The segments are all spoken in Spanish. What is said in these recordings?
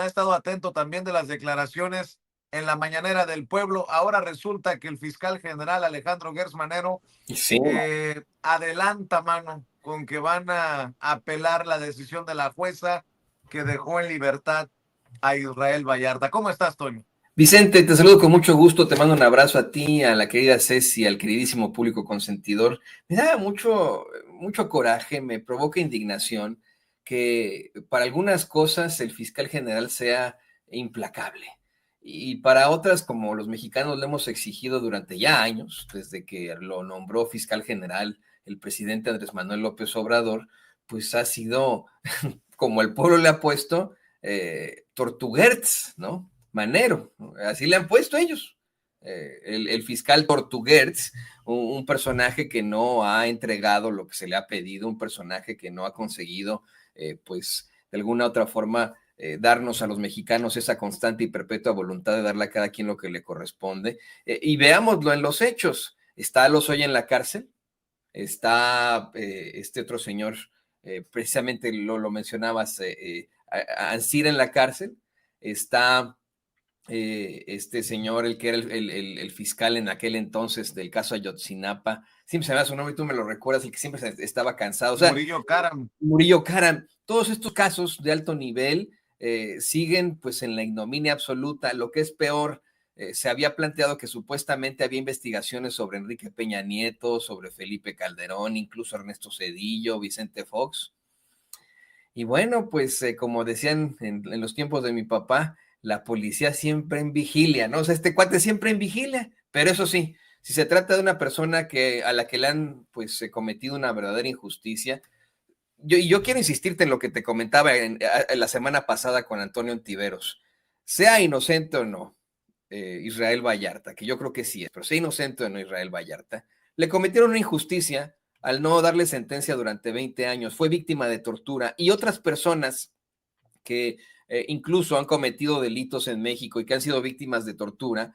ha estado atento también de las declaraciones en la mañanera del pueblo. Ahora resulta que el fiscal general Alejandro Gertz Manero Sí, adelanta mano con que van a apelar la decisión de la jueza que dejó en libertad a Israel Vallarta. ¿Cómo estás, Toño? Vicente, te saludo con mucho gusto, te mando un abrazo a ti, a la querida Ceci, al queridísimo público consentidor. Me da mucho coraje, me provoca indignación que para algunas cosas el fiscal general sea implacable y para otras, como los mexicanos le hemos exigido durante ya años, desde que lo nombró fiscal general el presidente Andrés Manuel López Obrador, pues ha sido, como el pueblo le ha puesto, Tortuguerts, ¿no? Manero, ¿no? Así le han puesto ellos. El fiscal Tortuguerts, un personaje que no ha entregado lo que se le ha pedido, un personaje que no ha conseguido, pues, de alguna otra forma, darnos a los mexicanos esa constante y perpetua voluntad de darle a cada quien lo que le corresponde. Y veámoslo en los hechos. Está Lozoya en la cárcel, está este otro señor, precisamente lo mencionabas, Ancira en la cárcel, está este señor, el que era el fiscal en aquel entonces del caso Ayotzinapa, siempre se me da su nombre y tú me lo recuerdas, el que siempre estaba cansado, o sea, Murillo Karam. Murillo Karam, todos estos casos de alto nivel siguen pues en la ignominia absoluta. Lo que es peor, se había planteado que supuestamente había investigaciones sobre Enrique Peña Nieto, sobre Felipe Calderón, incluso Ernesto Zedillo, Vicente Fox. Y bueno, pues como decían en los tiempos de mi papá, la policía siempre en vigilia, ¿no? O sea, este cuate siempre en vigilia, pero eso sí, si se trata de una persona a la que le han pues cometido una verdadera injusticia, yo quiero insistirte en lo que te comentaba en la semana pasada con Antonio Ontiveros. Sea inocente o no, Israel Vallarta, que yo creo que sí es, pero sea inocente o no Israel Vallarta, le cometieron una injusticia al no darle sentencia durante 20 años. Fue víctima de tortura y otras personas que incluso han cometido delitos en México y que han sido víctimas de tortura,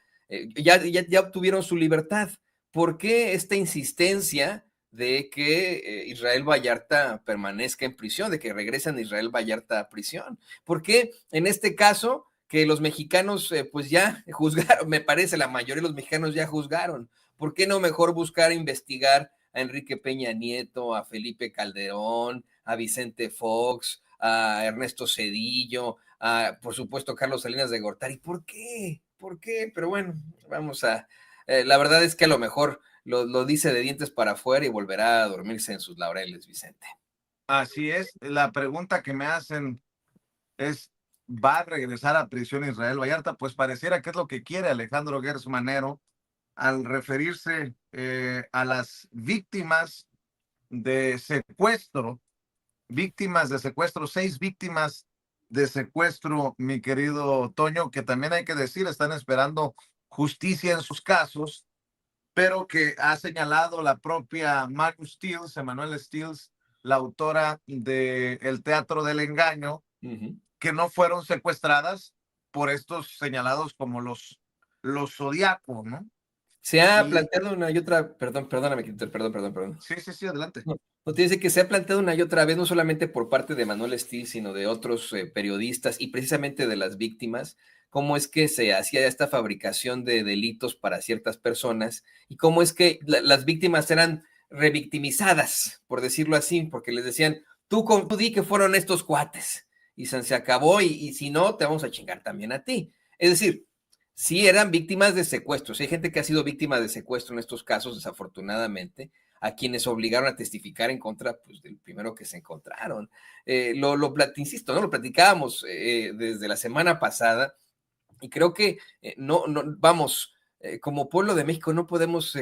ya obtuvieron su libertad. ¿Por qué esta insistencia de que Israel Vallarta permanezca en prisión, de que regresen a Israel Vallarta a prisión? ¿Por qué en este caso que los mexicanos pues ya juzgaron, me parece la mayoría de los mexicanos ya juzgaron? ¿Por qué no mejor buscar investigar a Enrique Peña Nieto, a Felipe Calderón, a Vicente Fox, a Ernesto Zedillo, a, por supuesto, Carlos Salinas de Gortari? ¿Por qué? ¿Por qué? Pero bueno, vamos a... la verdad es que a lo mejor lo dice de dientes para afuera y volverá a dormirse en sus laureles, Vicente. Así es. La pregunta que me hacen es, ¿va a regresar a prisión Israel Vallarta? Pues pareciera que es lo que quiere Alejandro Gertz Manero al referirse a las víctimas de secuestro, 6 víctimas de secuestro, mi querido Toño, que también hay que decir, están esperando justicia en sus casos, pero que ha señalado la propia Maru Stills, Emanuel Stills, la autora de El Teatro del Engaño, que no fueron secuestradas por estos señalados como los zodiacos, ¿no? Se ha Y planteado una y otra, perdóname, perdón. sí, sí, sí, adelante. No te dice que se ha planteado una y otra vez, no solamente por parte de Manuel Steel, sino de otros periodistas y precisamente de las víctimas, cómo es que se hacía esta fabricación de delitos para ciertas personas y cómo es que las víctimas eran revictimizadas, por decirlo así, porque les decían, tú di que fueron estos cuates y se acabó y si no, te vamos a chingar también a ti. Es decir, sí eran víctimas de secuestros, hay gente que ha sido víctima de secuestro en estos casos, desafortunadamente, a quienes obligaron a testificar en contra pues, del primero que se encontraron. Insisto, ¿no? Lo platicábamos desde la semana pasada y creo que vamos, como pueblo de México no podemos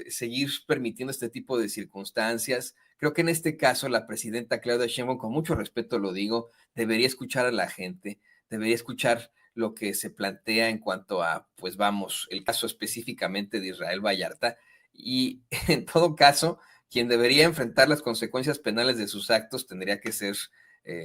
seguir permitiendo este tipo de circunstancias. Creo que en este caso la presidenta Claudia Sheinbaum, con mucho respeto lo digo, debería escuchar a la gente, debería escuchar lo que se plantea en cuanto a, pues vamos, el caso específicamente de Israel Vallarta y en todo caso, quien debería enfrentar las consecuencias penales de sus actos tendría que ser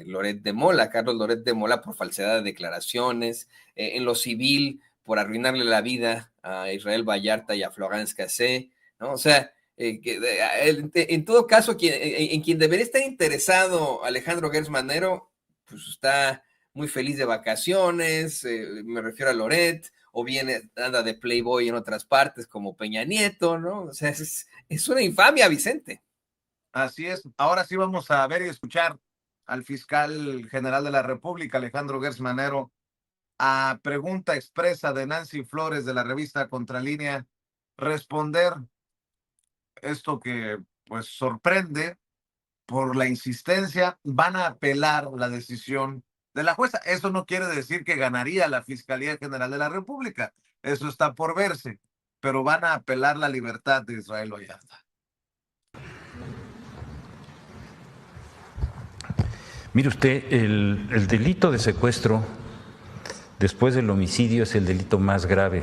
Loret de Mola, Carlos Loret de Mola, por falsedad de declaraciones, en lo civil, por arruinarle la vida a Israel Vallarta y a Florence Cassé, ¿no? O sea, en todo caso, en quien debería estar interesado Alejandro Gertz Manero, pues está muy feliz de vacaciones, me refiero a Loret, o bien anda de Playboy en otras partes como Peña Nieto, ¿no? O sea, es una infamia, Vicente. Así es. Ahora sí vamos a ver y escuchar al fiscal general de la República, Alejandro Gertz Manero, a pregunta expresa de Nancy Flores de la revista Contralínea, responder esto que pues sorprende por la insistencia. Van a apelar la decisión de la jueza. Eso no quiere decir que ganaría la Fiscalía General de la República. Eso está por verse, pero van a apelar la libertad de Israel Vallarta. Mire usted, el delito de secuestro, después del homicidio, es el delito más grave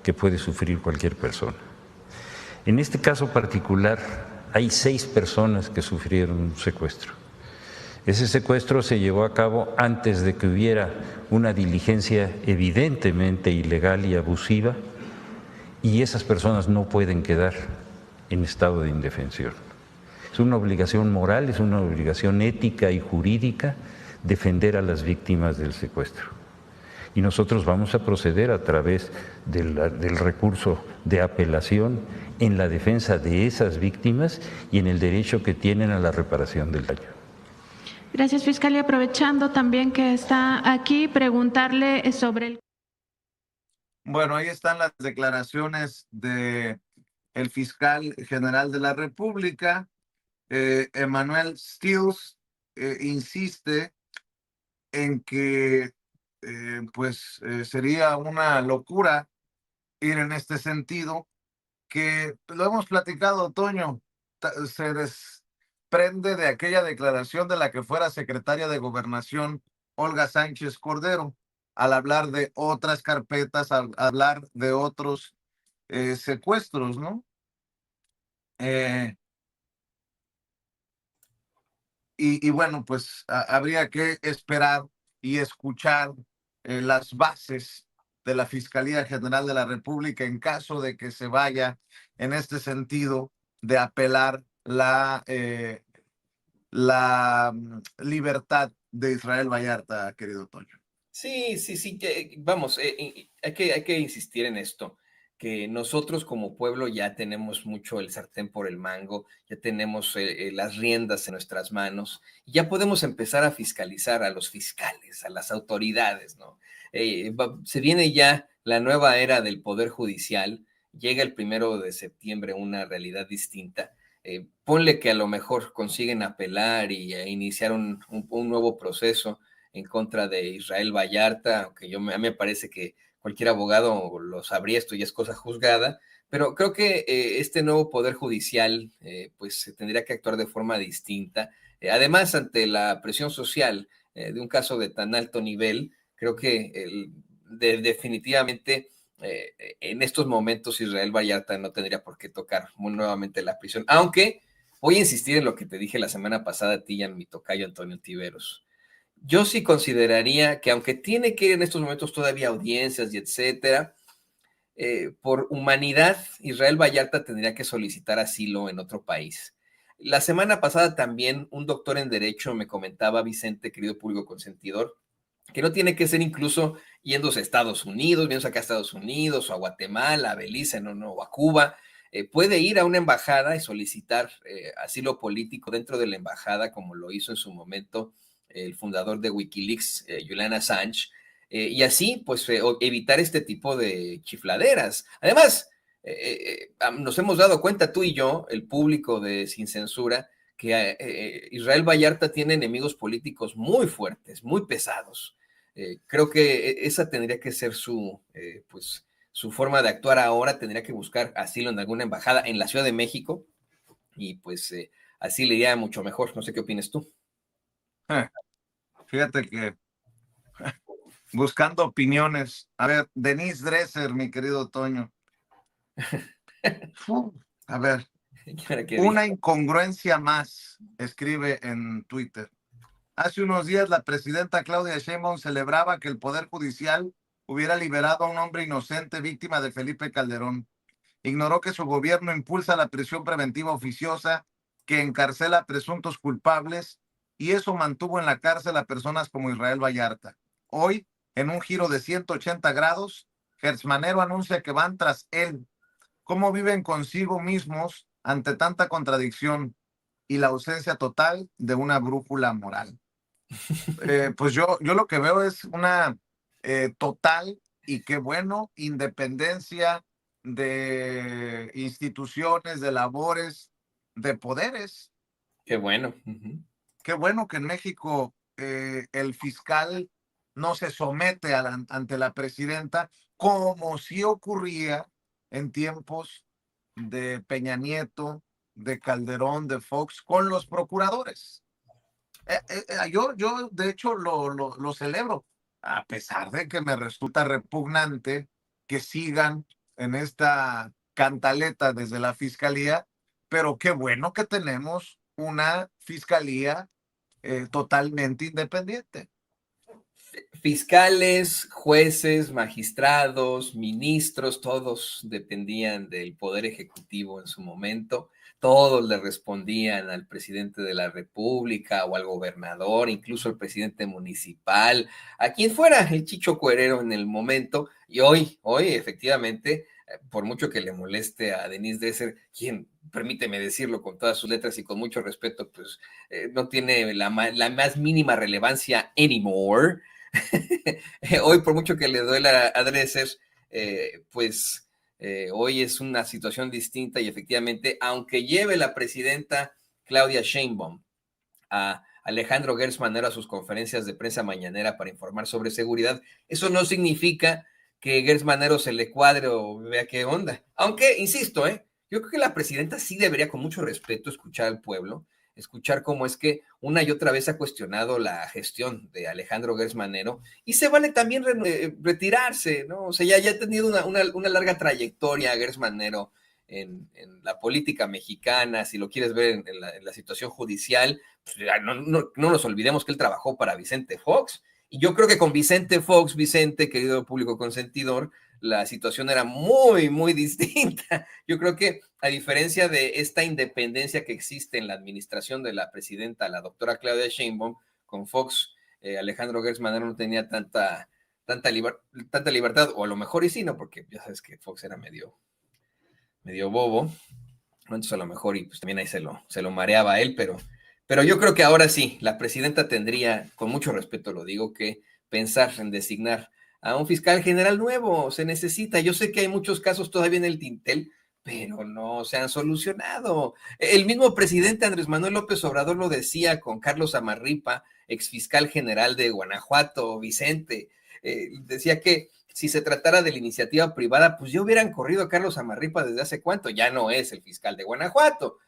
que puede sufrir cualquier persona. En este caso particular, hay 6 personas que sufrieron un secuestro. Ese secuestro se llevó a cabo antes de que hubiera una diligencia evidentemente ilegal y abusiva, y esas personas no pueden quedar en estado de indefensión. Es una obligación moral, es una obligación ética y jurídica defender a las víctimas del secuestro. Y nosotros vamos a proceder a través del recurso de apelación en la defensa de esas víctimas y en el derecho que tienen a la reparación del daño. Gracias, fiscal. Y aprovechando también que está aquí, preguntarle sobre el... Bueno, ahí están las declaraciones de el fiscal general de la República. Emanuel Stills insiste en que sería una locura ir en este sentido, que lo hemos platicado, Toño, se desprende de aquella declaración de la que fuera secretaria de Gobernación, Olga Sánchez Cordero, al hablar de otras carpetas, al hablar de otros secuestros, ¿no? Y bueno, pues habría que esperar y escuchar las bases de la Fiscalía General de la República en caso de que se vaya en este sentido de apelar la libertad de Israel Vallarta, querido Toño. Sí, sí, sí, vamos, hay que insistir en esto, que nosotros como pueblo ya tenemos mucho el sartén por el mango, ya tenemos las riendas en nuestras manos, y ya podemos empezar a fiscalizar a los fiscales, a las autoridades, ¿no? Se viene ya la nueva era del Poder Judicial, llega el 1 de septiembre una realidad distinta. Ponle que a lo mejor consiguen apelar y iniciar un nuevo proceso en contra de Israel Vallarta, aunque a mí me parece que cualquier abogado lo sabría, esto ya es cosa juzgada, pero creo que este nuevo Poder Judicial pues tendría que actuar de forma distinta. Además, ante la presión social de un caso de tan alto nivel, creo que definitivamente en estos momentos Israel Vallarta no tendría por qué tocar nuevamente la prisión, aunque voy a insistir en lo que te dije la semana pasada a ti y a mi tocayo Antonio Tiveros. Yo sí consideraría que aunque tiene que ir en estos momentos todavía audiencias y etcétera, por humanidad, Israel Vallarta tendría que solicitar asilo en otro país. La semana pasada también un doctor en Derecho me comentaba, Vicente, querido público consentidor, que no tiene que ser incluso yéndose a Estados Unidos, viéndose acá a Estados Unidos o a Guatemala, a Belice, o a Cuba. Puede ir a una embajada y solicitar asilo político dentro de la embajada, como lo hizo en su momento el fundador de Wikileaks, Julian Assange, y así, pues, evitar este tipo de chifladeras. Además, nos hemos dado cuenta tú y yo, el público de Sin Censura, que Israel Vallarta tiene enemigos políticos muy fuertes, muy pesados. Creo que esa tendría que ser pues, su forma de actuar ahora, tendría que buscar asilo en alguna embajada en la Ciudad de México y pues así le iría mucho mejor. No sé qué opinas tú. Fíjate que buscando opiniones. A ver, Denise Dresser, mi querido Toño. A ver, una incongruencia más, escribe en Twitter. Hace unos días la presidenta Claudia Sheinbaum celebraba que el Poder Judicial hubiera liberado a un hombre inocente víctima de Felipe Calderón. Ignoró que su gobierno impulsa la prisión preventiva oficiosa que encarcela a presuntos culpables y eso mantuvo en la cárcel a personas como Israel Vallarta. Hoy, en un giro de 180 grados, Gertz Manero anuncia que van tras él. ¿Cómo viven consigo mismos ante tanta contradicción y la ausencia total de una brújula moral? Pues yo lo que veo es una total, y qué bueno, independencia de instituciones, de labores, de poderes. Qué bueno. Qué bueno que en México el fiscal no se somete ante la presidenta, como sí ocurría en tiempos de Peña Nieto, de Calderón, de Fox, con los procuradores. Yo de hecho, lo celebro, a pesar de que me resulta repugnante que sigan en esta cantaleta desde la fiscalía, pero qué bueno que tenemos una fiscalía totalmente independiente. Fiscales, jueces, magistrados, ministros, todos dependían del Poder Ejecutivo en su momento, todos le respondían al presidente de la República o al gobernador, incluso al presidente municipal, a quien fuera el Chicho Cuerero en el momento, y hoy efectivamente, por mucho que le moleste a Denise Dresser, quien, permíteme decirlo con todas sus letras y con mucho respeto, pues no tiene la más mínima relevancia anymore. Hoy, por mucho que le duela a Dresser, pues hoy es una situación distinta y efectivamente, aunque lleve la presidenta Claudia Sheinbaum a Alejandro Gertz Manero a sus conferencias de prensa mañanera para informar sobre seguridad, eso no significa que Gertz Manero se le cuadre o vea qué onda. Aunque, insisto, yo creo que la presidenta sí debería con mucho respeto escuchar al pueblo, escuchar cómo es que una y otra vez ha cuestionado la gestión de Alejandro Gertz Manero y se vale también retirarse, ¿no? O sea, ya ha tenido una larga trayectoria Gertz Manero en la política mexicana, si lo quieres ver en la situación judicial, pues no nos olvidemos que él trabajó para Vicente Fox, y yo creo que con Vicente Fox, Vicente, querido público consentidor, la situación era muy, muy distinta. Yo creo que a diferencia de esta independencia que existe en la administración de la presidenta, la doctora Claudia Sheinbaum, con Fox, Alejandro Gertz Manero no tenía tanta libertad, o a lo mejor y sí, ¿no? Porque ya sabes que Fox era medio bobo, entonces a lo mejor y pues también ahí se lo mareaba a él, pero yo creo que ahora sí, la presidenta tendría, con mucho respeto lo digo, que pensar en designar a un fiscal general nuevo, se necesita. Yo sé que hay muchos casos todavía en el tintel, pero no se han solucionado. El mismo presidente Andrés Manuel López Obrador lo decía con Carlos Amarripa, exfiscal general de Guanajuato, Vicente, decía que si se tratara de la iniciativa privada, pues ya hubieran corrido a Carlos Amarripa desde hace cuánto, ya no es el fiscal de Guanajuato,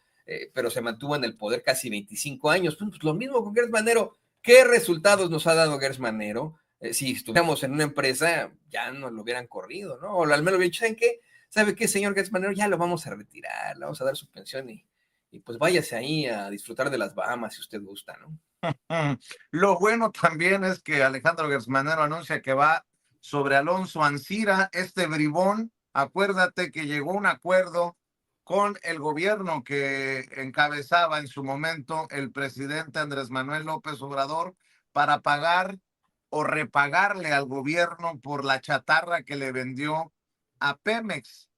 pero se mantuvo en el poder casi 25 años. Pues lo mismo con Gertz Manero. ¿Qué resultados nos ha dado Gertz Manero? Si estuviéramos en una empresa, ya nos lo hubieran corrido, ¿no? O al menos hubieran dicho, ¿sabe qué, señor Gertz Manero? Ya lo vamos a retirar, le vamos a dar su pensión y pues váyase ahí a disfrutar de las Bahamas si usted gusta, ¿no? Lo bueno también es que Alejandro Gertz Manero anuncia que va sobre Alonso Ancira, este bribón. Acuérdate que llegó a un acuerdo con el gobierno que encabezaba en su momento el presidente Andrés Manuel López Obrador para pagar o repagarle al gobierno por la chatarra que le vendió a Pemex.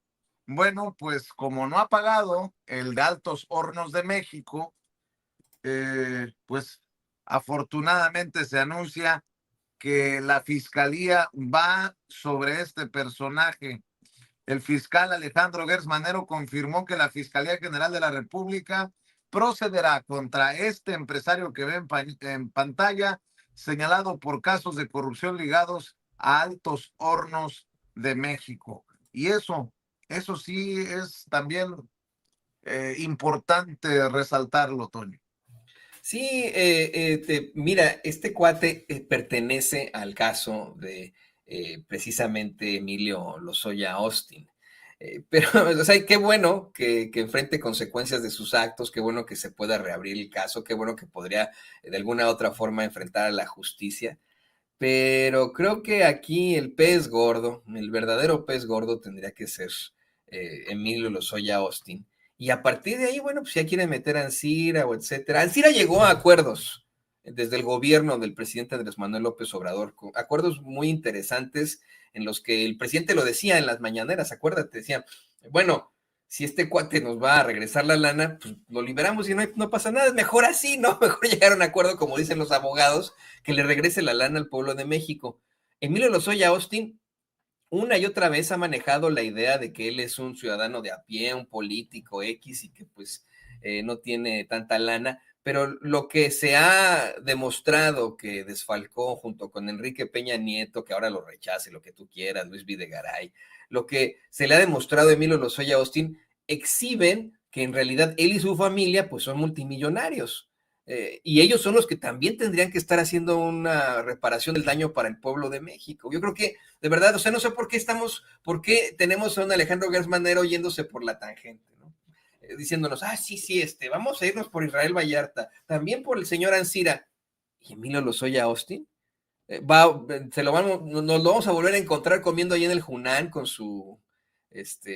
Bueno, pues como no ha pagado el de Altos Hornos de México, pues afortunadamente se anuncia que la fiscalía va sobre este personaje. El fiscal Alejandro Gertz Manero confirmó que la Fiscalía General de la República procederá contra este empresario que ve en pantalla, señalado por casos de corrupción ligados a Altos Hornos de México. Y eso sí es también importante resaltarlo, Toño. Sí, mira, este cuate pertenece al caso de precisamente Emilio Lozoya Austin. Pero, o sea, qué bueno que enfrente consecuencias de sus actos, qué bueno que se pueda reabrir el caso, qué bueno que podría de alguna u otra forma enfrentar a la justicia. Pero creo que aquí el pez gordo, el verdadero pez gordo tendría que ser Emilio Lozoya Austin. Y a partir de ahí, bueno, pues ya quieren meter a Ancira o etcétera. Ancira llegó a acuerdos desde el gobierno del presidente Andrés Manuel López Obrador, acuerdos muy interesantes en los que el presidente lo decía en las mañaneras, acuérdate, decía, bueno, si este cuate nos va a regresar la lana, pues lo liberamos y no pasa nada, es mejor así, ¿no? Mejor llegar a un acuerdo, como dicen los abogados, que le regrese la lana al pueblo de México. Emilio Lozoya Austin una y otra vez ha manejado la idea de que él es un ciudadano de a pie, un político X y que pues no tiene tanta lana, pero lo que se ha demostrado que desfalcó junto con Enrique Peña Nieto, que ahora lo rechace, lo que tú quieras, Luis Videgaray, lo que se le ha demostrado a Emilio Lozoya Austin, exhiben que en realidad él y su familia pues son multimillonarios. Y ellos son los que también tendrían que estar haciendo una reparación del daño para el pueblo de México. Yo creo que, de verdad, o sea, no sé por qué tenemos a un Alejandro Gertz Manero yéndose por la tangente, ¿no? Diciéndonos, sí, vamos a irnos por Israel Vallarta, también por el señor Ancira. ¿Y Emilio Lozoya Austin? Nos lo vamos a volver a encontrar comiendo ahí en el Junán con su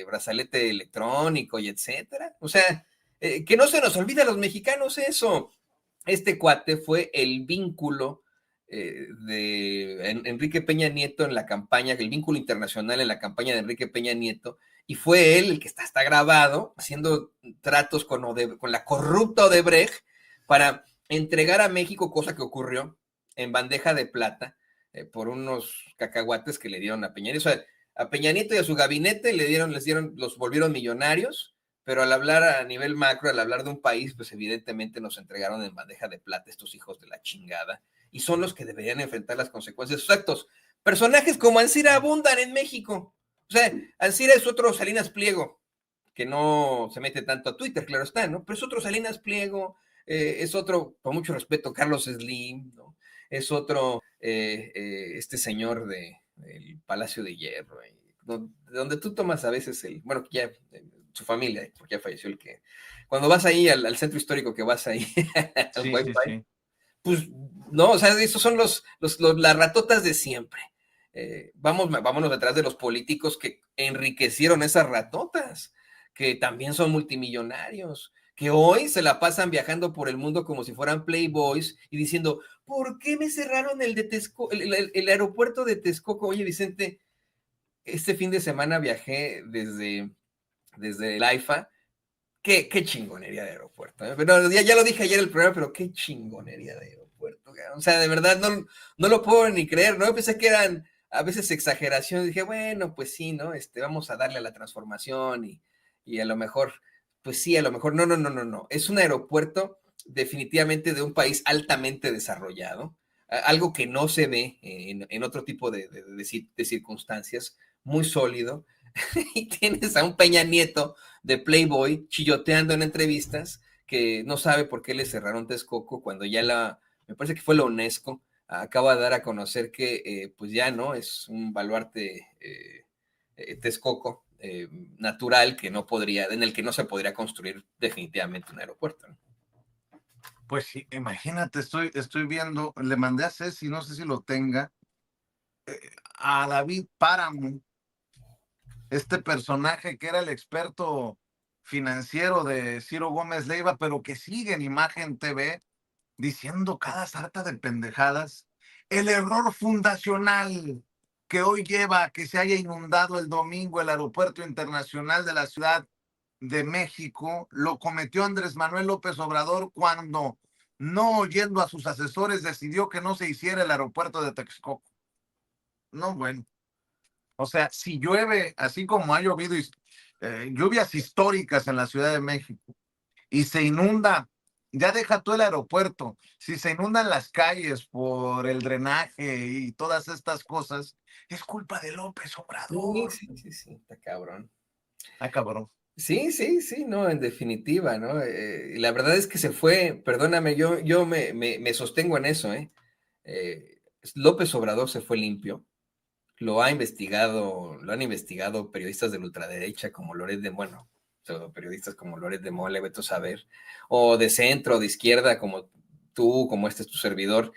brazalete electrónico y etcétera. O sea, que no se nos olvide a los mexicanos eso. Este cuate fue el vínculo de Enrique Peña Nieto en la campaña, el vínculo internacional en la campaña de Enrique Peña Nieto, y fue él el que está grabado haciendo tratos con la corrupta Odebrecht para entregar a México, cosa que ocurrió en bandeja de plata por unos cacahuates que le dieron a Peña Nieto. O sea, a Peña Nieto y a su gabinete los volvieron millonarios, pero al hablar a nivel macro, al hablar de un país, pues evidentemente nos entregaron en bandeja de plata estos hijos de la chingada, y son los que deberían enfrentar las consecuencias de sus actos. Personajes como Ancira abundan en México. O sea, Ancira es otro Salinas Pliego, que no se mete tanto a Twitter, claro está, ¿no? Pero es otro Salinas Pliego, es otro, con mucho respeto, Carlos Slim, ¿no? Es otro, este señor del Palacio de Hierro, donde tú tomas a veces bueno, ya su familia, porque ya falleció el que, cuando vas ahí al centro histórico, que vas ahí al Sí, Wi-Fi, sí. pues, no, o sea, esos son las ratotas de siempre. Vámonos detrás de los políticos que enriquecieron esas ratotas, que también son multimillonarios, que hoy se la pasan viajando por el mundo como si fueran playboys y diciendo, ¿por qué me cerraron el aeropuerto de Texcoco? Oye, Vicente, este fin de semana viajé desde el AIFA. Qué chingonería de aeropuerto. Pero ya lo dije ayer en el programa, pero qué chingonería de aeropuerto. O sea, de verdad no lo puedo ni creer, ¿no? Pensé que eran a veces exageraciones. Dije, bueno, pues sí, ¿no? Vamos a darle a la transformación y a lo mejor, pues sí, a lo mejor. No. Es un aeropuerto definitivamente de un país altamente desarrollado, algo que no se ve en otro tipo de circunstancias, muy sólido. Y tienes a un Peña Nieto de Playboy chilloteando en entrevistas que no sabe por qué le cerraron Texcoco cuando me parece que fue la UNESCO, acaba de dar a conocer que pues ya no es un baluarte Texcoco natural en el que no se podría construir definitivamente un aeropuerto, ¿no? Pues sí, imagínate, estoy viendo, le mandé a Ceci, no sé si lo tenga, a David Páramo, este personaje que era el experto financiero de Ciro Gómez Leiva, pero que sigue en Imagen TV diciendo cada sarta de pendejadas. El error fundacional que hoy lleva a que se haya inundado el domingo el aeropuerto internacional de la Ciudad de México lo cometió Andrés Manuel López Obrador cuando, no oyendo a sus asesores, decidió que no se hiciera el aeropuerto de Texcoco. No, bueno. O sea, si llueve, así como ha llovido lluvias históricas en la Ciudad de México y se inunda, ya deja tú el aeropuerto, si se inundan las calles por el drenaje y todas estas cosas, es culpa de López Obrador. Sí, está cabrón. Ah, cabrón. Sí, no, en definitiva, ¿no? La verdad es que se fue, perdóname, yo me sostengo en eso, ¿eh? López Obrador se fue limpio, lo han investigado periodistas de la ultraderecha como Loret de, bueno, periodistas como Loret de Mola, Beto Saber, o de centro, de izquierda, como tú, como este es tu servidor,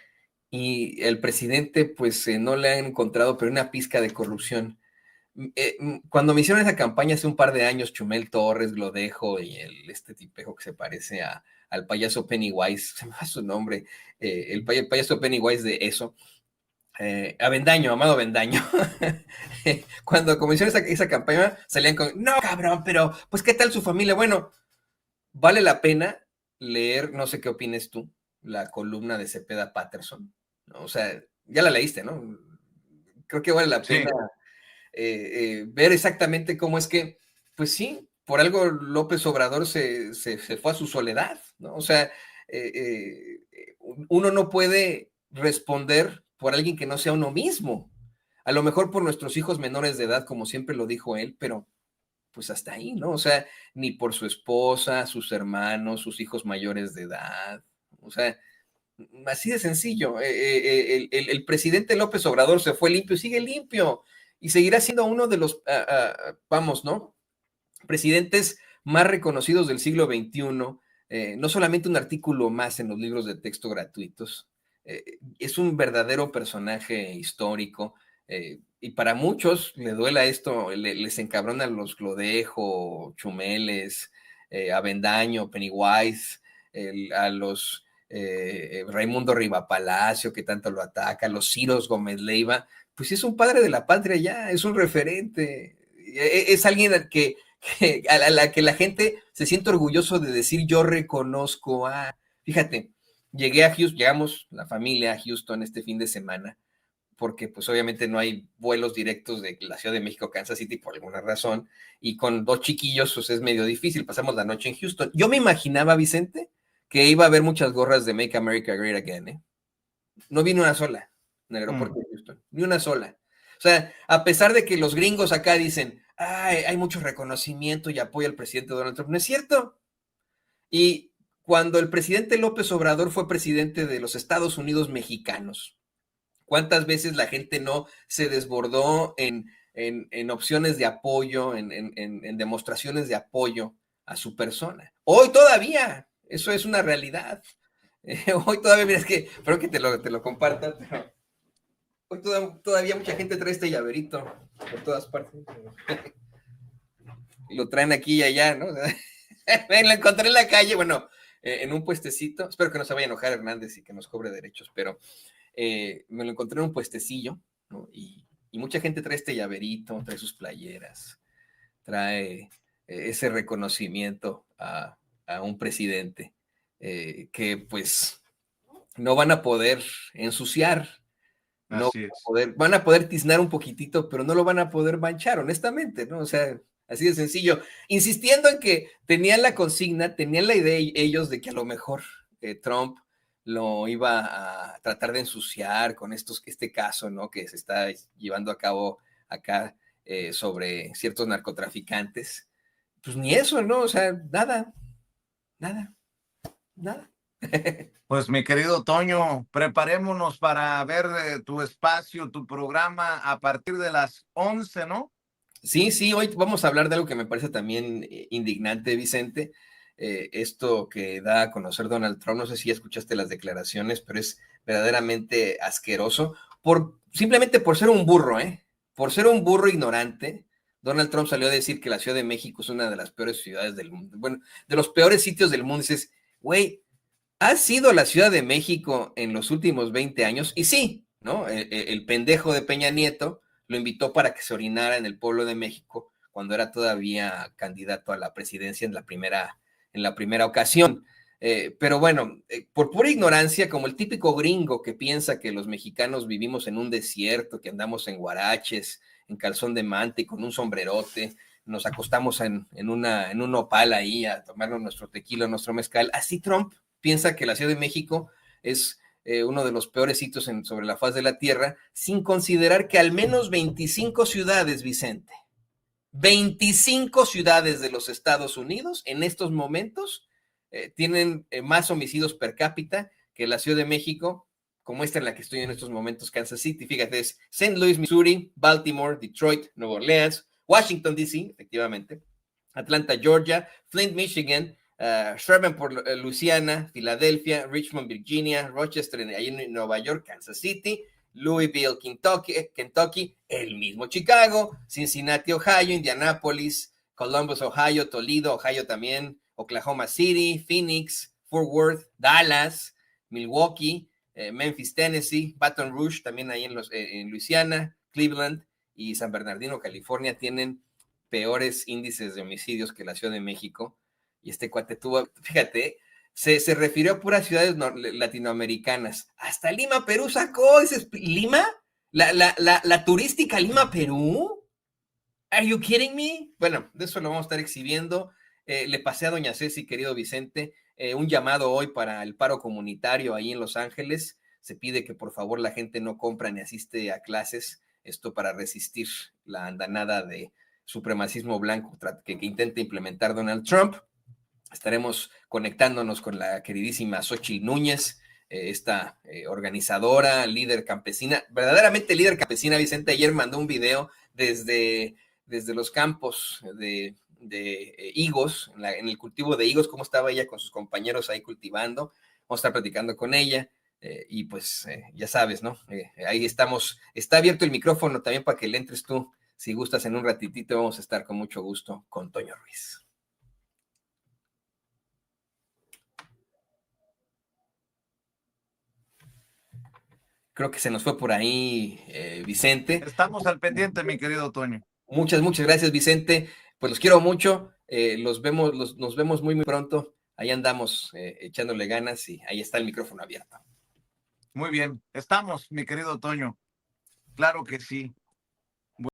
y el presidente, pues, no le han encontrado, pero una pizca de corrupción. Cuando me hicieron esa campaña hace un par de años, Chumel Torres, Glodejo y este tipejo que se parece a al payaso Pennywise, se me va su nombre, el payaso Pennywise de eso, Avendaño, Amado Avendaño, cuando comenzó esa campaña salían con, no cabrón, pero pues qué tal su familia. Bueno, vale la pena leer, no sé qué opines tú, la columna de Cepeda Patterson, ¿no? O sea, ya la leíste, ¿no? Creo que vale la Sí. pena ver exactamente cómo es que, pues sí, por algo López Obrador se fue a su soledad, ¿no? O sea, uno no puede responder por alguien que no sea uno mismo. A lo mejor por nuestros hijos menores de edad, como siempre lo dijo él, pero pues hasta ahí, ¿no? O sea, ni por su esposa, sus hermanos, sus hijos mayores de edad. O sea, así de sencillo. El presidente López Obrador se fue limpio y sigue limpio y seguirá siendo uno de los, vamos, ¿no? Presidentes más reconocidos del siglo XXI. No solamente un artículo más en los libros de texto gratuitos. Es un verdadero personaje histórico. Y para muchos le duela esto, les encabronan los Glodejo, Chumeles, Avendaño, Pennywise, a los Raimundo Rivapalacio, que tanto lo ataca, los Ciros Gómez Leiva, pues es un padre de la patria ya, es un referente, es alguien a la que la gente se siente orgulloso de decir yo reconozco a, fíjate, llegué a Houston, llegamos la familia a Houston este fin de semana, porque pues obviamente no hay vuelos directos de la Ciudad de México a Kansas City por alguna razón, y con 2 chiquillos pues es medio difícil, pasamos la noche en Houston. Yo me imaginaba, Vicente, que iba a haber muchas gorras de Make America Great Again, ¿eh? No vi ni una sola en el aeropuerto de Houston, ni una sola. O sea, a pesar de que los gringos acá dicen, ay, hay mucho reconocimiento y apoyo al presidente Donald Trump, no es cierto. Y cuando el presidente López Obrador fue presidente de los Estados Unidos mexicanos, ¿cuántas veces la gente no se desbordó en opciones de apoyo, en demostraciones de apoyo a su persona? Hoy todavía, eso es una realidad. Hoy todavía, mira, es que, espero que te lo compartan, pero hoy todavía mucha gente trae este llaverito por todas partes. Y lo traen aquí y allá, ¿no? Lo encontré en la calle, bueno, en un puestecito. Espero que no se vaya a enojar Hernández y que nos cobre derechos, pero me lo encontré en un puestecillo, ¿no? Y mucha gente trae este llaverito, trae sus playeras, trae ese reconocimiento a un presidente que pues no van a poder ensuciar, no van a poder tiznar un poquitito, pero no lo van a poder manchar, honestamente, ¿no? O sea, así de sencillo, insistiendo en que tenían la consigna, tenían la idea ellos de que a lo mejor Trump lo iba a tratar de ensuciar con este caso, ¿no? Que se está llevando a cabo acá sobre ciertos narcotraficantes. Pues ni eso, ¿no? O sea, nada. Pues mi querido Toño, preparémonos para ver tu espacio, tu programa a partir de las 11, ¿no? Sí, hoy vamos a hablar de algo que me parece también indignante, Vicente. Esto que da a conocer Donald Trump, no sé si ya escuchaste las declaraciones, pero es verdaderamente asqueroso, simplemente por ser un burro, por ser un burro ignorante. Donald Trump salió a decir que la Ciudad de México es una de las peores ciudades del mundo, bueno, de los peores sitios del mundo. Dices, güey, ¿ha sido la Ciudad de México en los últimos 20 años? Y sí, ¿no? El pendejo de Peña Nieto lo invitó para que se orinara en el pueblo de México cuando era todavía candidato a la presidencia en la primera ocasión. Pero bueno, por pura ignorancia, como el típico gringo que piensa que los mexicanos vivimos en un desierto, que andamos en guaraches, en calzón de manta y con un sombrerote, nos acostamos en un nopal ahí a tomarnos nuestro tequila, nuestro mezcal. Así Trump piensa que la Ciudad de México es uno de los peores sitios sobre la faz de la Tierra, sin considerar que al menos 25 ciudades, Vicente, 25 ciudades de los Estados Unidos en estos momentos tienen más homicidios per cápita que la Ciudad de México, como esta en la que estoy en estos momentos, Kansas City. Fíjate, es St. Louis, Missouri, Baltimore, Detroit, Nueva Orleans, Washington, D.C., efectivamente, Atlanta, Georgia, Flint, Michigan, Shreveport, Luisiana, Filadelfia, Richmond, Virginia, Rochester, ahí en Nueva York, Kansas City, Louisville, Kentucky, el mismo Chicago, Cincinnati, Ohio, Indianapolis, Columbus, Ohio, Toledo, Ohio también, Oklahoma City, Phoenix, Fort Worth, Dallas, Milwaukee, Memphis, Tennessee, Baton Rouge, también ahí en Luisiana, Cleveland y San Bernardino, California, tienen peores índices de homicidios que la Ciudad de México. Y este cuate tuvo, fíjate, se refirió a puras ciudades latinoamericanas. Hasta Lima, Perú sacó, dices, ¿Lima? ¿La turística Lima, Perú? ¿Are you kidding me? Bueno, de eso lo vamos a estar exhibiendo. Le pasé a doña Ceci, querido Vicente, un llamado hoy para el paro comunitario ahí en Los Ángeles. Se pide que por favor la gente no compra ni asiste a clases, esto para resistir la andanada de supremacismo blanco que intenta implementar Donald Trump. Estaremos conectándonos con la queridísima Xochitl Núñez, esta organizadora, líder campesina, verdaderamente líder campesina. Vicente ayer mandó un video desde los campos de higos, en el cultivo de higos, cómo estaba ella con sus compañeros ahí cultivando. Vamos a estar platicando con ella y pues ya sabes, ¿no? Ahí estamos. Está abierto el micrófono también para que le entres tú. Si gustas, en un ratitito vamos a estar con mucho gusto con Toño Ruiz. Creo que se nos fue por ahí, Vicente. Estamos al pendiente, mi querido Toño. Muchas gracias, Vicente. Pues los quiero mucho. Nos vemos muy pronto. Ahí andamos echándole ganas y ahí está el micrófono abierto. Muy bien. Estamos, mi querido Toño. Claro que sí.